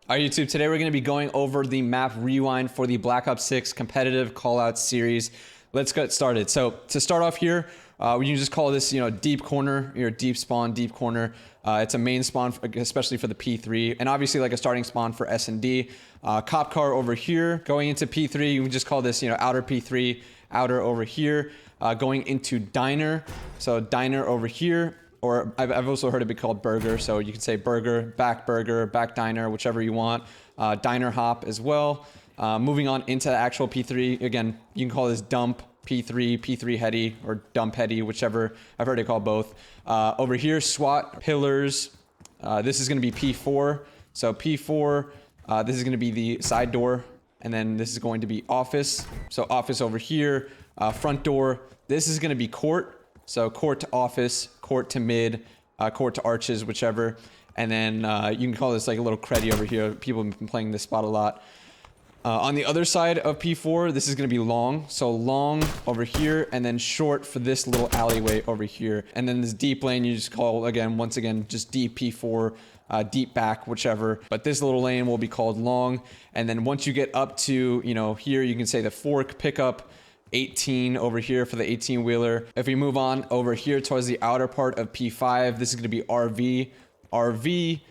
All right, YouTube, today we're going to be going over the map Rewind for the Black Ops 6 competitive callouts series. Let's get started. So to start off here, we can just call this, deep corner, your deep spawn, deep corner. It's a main spawn, especially for the P3, and obviously like a starting spawn for S&D. Cop car over here. Going into P3, you can just call this, outer P3, outer over here. Going into diner, so diner over here. Or I've also heard it be called burger, so you can say burger, back diner, whichever you want. Diner hop as well. Moving on into the actual P3, again, you can call this dump P3, P3 heady, or dump heady, whichever. I've heard it called both. Over here, SWAT, pillars. This is going to be P4. So P4, this is going to be the side door, and then this is going to be office. So office over here, front door. This is going to be court. So court to office, court to mid, court to arches, whichever. And then you can call this like a little creddy over here. People have been playing this spot a lot. On the other side of P4, this is going to be long. So long over here, and then short for this little alleyway over here. And then this deep lane, you just call, once again, just deep P4, deep back, whichever. But this little lane will be called long. And then once you get up to, here, you can say the fork pickup. 18 over here for the 18 wheeler. If we move on over here towards the outer part of P5, this is going to be RV,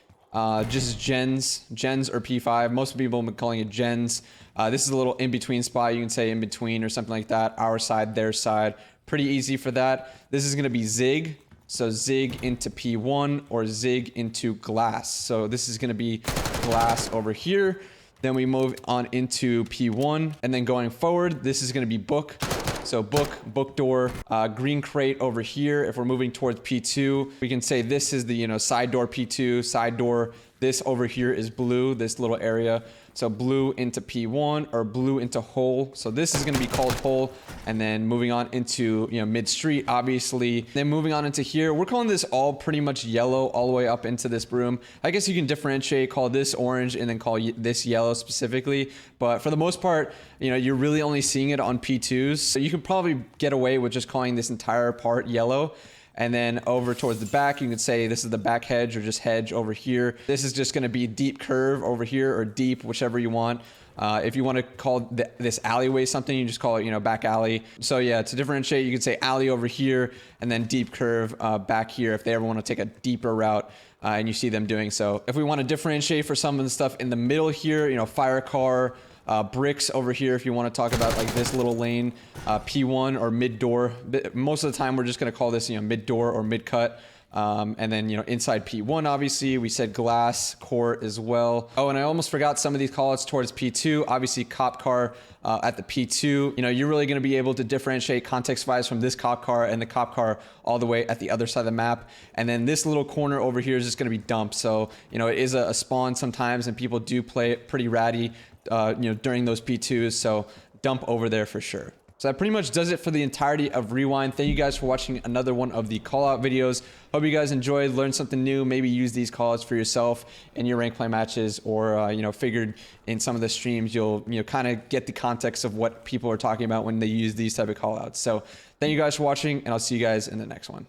just gens or P5. Most people have been calling it gens. This is a little in-between spot. You can say in between or something like that. Our side, their side. Pretty easy for that. This is going to be zig. So zig into P1 or zig into glass. So this is going to be glass over here. Then we move on into P1, and then going forward, this is going to be book. So book door, green crate over here. If we're moving towards P2, we can say this is the, side door P2, side door. This over here is blue, this little area. So blue into P1 or blue into hole. So this is going to be called hole. And then moving on into, mid street, obviously. Then moving on into here, we're calling this all pretty much yellow all the way up into this broom. I guess you can differentiate, call this orange and then call this yellow specifically. But for the most part, you're really only seeing it on P2s. So you can probably get away with just calling this entire part yellow. And then over towards the back, you can say this is the back hedge or just hedge over here. This is just going to be deep curve over here or deep, whichever you want. If you want to call this alleyway something, you just call it, back alley. So yeah, to differentiate, you can say alley over here and then deep curve back here if they ever want to take a deeper route and you see them doing so. If we want to differentiate for some of the stuff in the middle here, fire car, bricks over here if you want to talk about like this little lane, P1 or mid door. Most of the time we're just going to call this mid door or mid cut. And then inside P1 obviously we said glass, court as well. Oh, and I almost forgot some of these callouts towards P2. Obviously cop car at the P2. You're really going to be able to differentiate context wise from this cop car and the cop car all the way at the other side of the map. And then this little corner over here is just going to be dump. So it is a spawn sometimes and people do play it pretty ratty during those P2s, so dump over there for sure. So that pretty much does it for the entirety of Rewind. Thank you guys for watching another one of the call out videos. Hope you guys enjoyed, learned something new, maybe use these calls for yourself in your rank play matches, or figured in some of the streams you'll kind of get the context of what people are talking about when they use these type of call outs. So thank you guys for watching, and I'll see you guys in the next one.